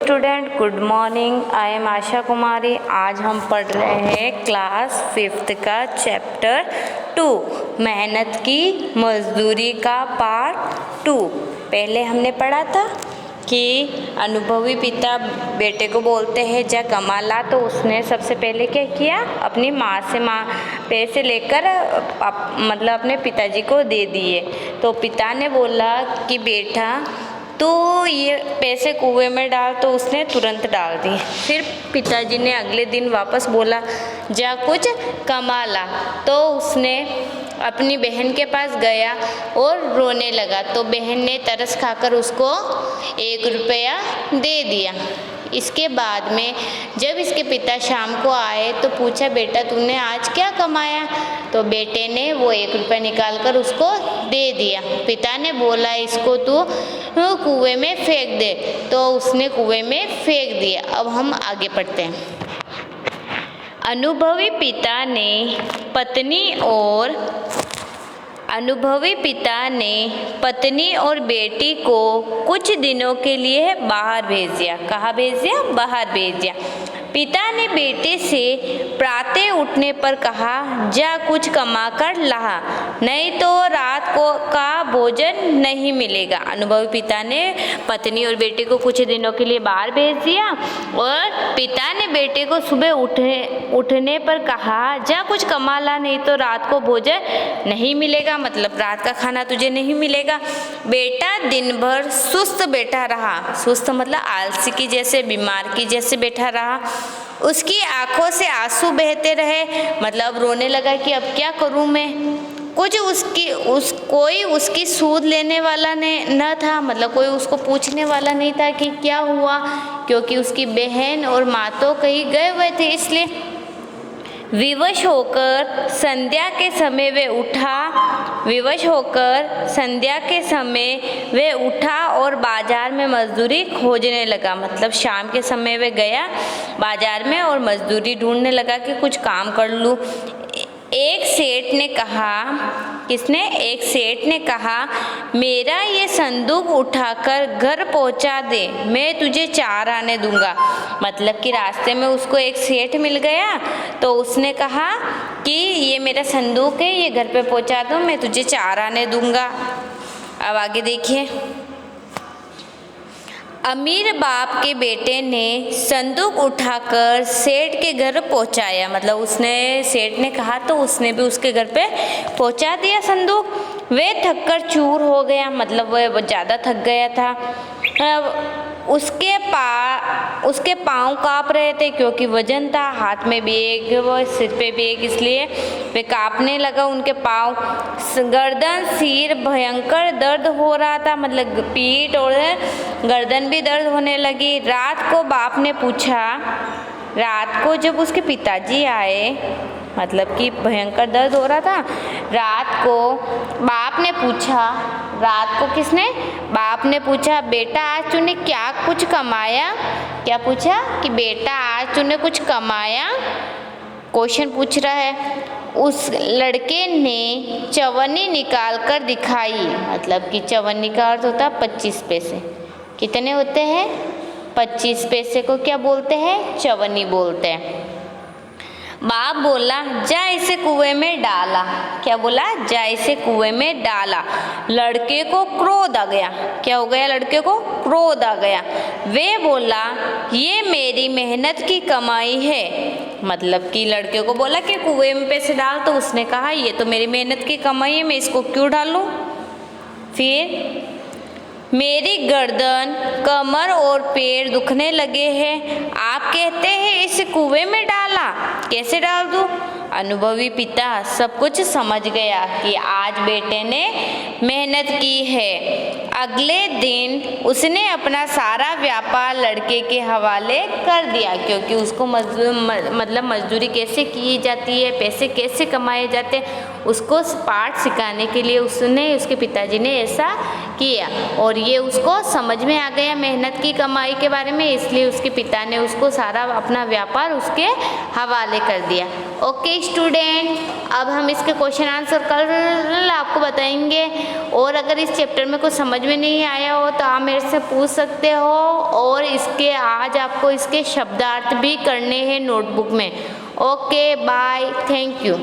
Student, good morning. I am Asha Kumari. आज हम पढ़ रहे हैं क्लास 5th का चैप्टर 2 मेहनत की मजदूरी का पार्ट 2। पहले हमने पढ़ा था कि अनुभवी पिता बेटे को बोलते हैं जा कमा ला, तो उसने सबसे पहले क्या किया, अपनी माँ से पैसे लेकर मतलब अपने पिताजी को दे दिए। तो पिता ने बोला कि बेटा तो ये पैसे कुएं में डाल, तो उसने तुरंत डाल दिए। फिर पिताजी ने अगले दिन वापस बोला जा कुछ कमा ला, तो उसने अपनी बहन के पास गया और रोने लगा। तो बहन ने तरस खाकर उसको 1 रुपया दे दिया। इसके बाद में जब इसके पिता शाम को आए तो पूछा बेटा तूने आज क्या कमाया, तो बेटे ने वो 1 रुपया निकाल कर उसको दे दिया। पिता ने बोला इसको तू कुएं में फेंक दे, तो उसने कुएं में फेंक दिया। अब हम आगे पढ़ते हैं। अनुभवी पिता ने पत्नी और बेटी को कुछ दिनों के लिए बाहर भेज दिया। कहाँ भेज दिया? बाहर भेज दिया। पिता ने बेटे से प्रातः उठने पर कहा जा कुछ कमा कर ला, नहीं तो रात को का भोजन नहीं मिलेगा। अनुभवी पिता ने पत्नी और बेटे को कुछ दिनों के लिए बाहर भेज दिया और पिता ने बेटे को सुबह उठने पर कहा जा कुछ कमा ला, नहीं तो रात को भोजन नहीं मिलेगा, मतलब रात का खाना तुझे नहीं मिलेगा। बेटा दिन भर सुस्त बैठा रहा। सुस्त मतलब आलसी की जैसे, बीमार की जैसे बैठा रहा। उसकी आंखों से आंसू बहते रहे, मतलब रोने लगा कि अब क्या करूं मैं। कुछ कोई उसकी सूध लेने वाला न था, मतलब कोई उसको पूछने वाला नहीं था कि क्या हुआ, क्योंकि उसकी बहन और माँ तो कहीं गए हुए थे। इसलिए विवश होकर संध्या के समय वे उठा और बाजार में मजदूरी खोजने लगा। मतलब शाम के समय वे गया बाजार में और मजदूरी ढूंढने लगा कि कुछ काम कर लूँ। एक सेठ ने कहा मेरा ये संदूक उठाकर घर पहुंचा दे, मैं तुझे 4 आने दूंगा। मतलब कि रास्ते में उसको एक सेठ मिल गया, तो उसने कहा कि ये मेरा संदूक है, ये घर पे पहुंचा दो, मैं तुझे 4 आने दूंगा। अब आगे देखिए। अमीर बाप के बेटे ने संदूक उठाकर सेठ के घर पहुंचाया। मतलब सेठ ने कहा तो उसने भी उसके घर पे पहुंचा दिया संदूक। वे थककर चूर हो गया, मतलब वह ज़्यादा थक गया था। उसके पाँव काँप रहे थे क्योंकि वजन था, हाथ में बैग व सिर पे बैग, इसलिए वे काँपने लगा उनके पाँव। गर्दन सिर भयंकर दर्द हो रहा था, मतलब पीठ और गर्दन भी दर्द होने लगी। रात को जब उसके पिताजी आए, मतलब कि भयंकर दर्द हो रहा था, बाप ने पूछा बेटा आज तूने क्या कुछ कमाया? क्या पूछा कि बेटा आज तूने कुछ कमाया? क्वेश्चन पूछ रहा है। उस लड़के ने चवन्नी निकाल कर दिखाई। मतलब कि चवन्नी का अर्थ होता है 25 पैसे। कितने होते हैं? 25 पैसे को क्या बोलते हैं? चवन्नी बोलते हैं। बाप बोला जा इसे कुएं में डाला। क्या बोला? जा इसे कुएं में डाला। लड़के को क्रोध आ गया। क्या हो गया? लड़के को क्रोध आ गया। वे बोला ये मेरी मेहनत की कमाई है। मतलब कि लड़के को बोला कि कुएं में पैसे डाल, तो उसने कहा ये तो मेरी मेहनत की कमाई है, मैं इसको क्यों डालूं? फिर मेरी गर्दन, कमर और पैर दुखने लगे हैं, आप कहते हैं इसे कुएं में डाला, कैसे डाल दूं? अनुभवी पिता सब कुछ समझ गया कि आज बेटे ने मेहनत की है। अगले दिन उसने अपना सारा व्यापार लड़के के हवाले कर दिया, क्योंकि उसको मजदूरी कैसे की जाती है, पैसे कैसे कमाए जाते हैं, उसको पाठ सिखाने के लिए उसके पिताजी ने ऐसा किया और ये उसको समझ में आ गया मेहनत की कमाई के बारे में, इसलिए उसके पिता ने उसको सारा अपना व्यापार उसके हवाले कर दिया। ओके स्टूडेंट, अब हम इसके क्वेश्चन आंसर कल आपको बताएंगे, और अगर इस चैप्टर में कुछ समझ में नहीं आया हो तो आप मेरे से पूछ सकते हो, और इसके आज आपको इसके शब्दार्थ भी करने हैं नोटबुक में। Okay bye, thank you.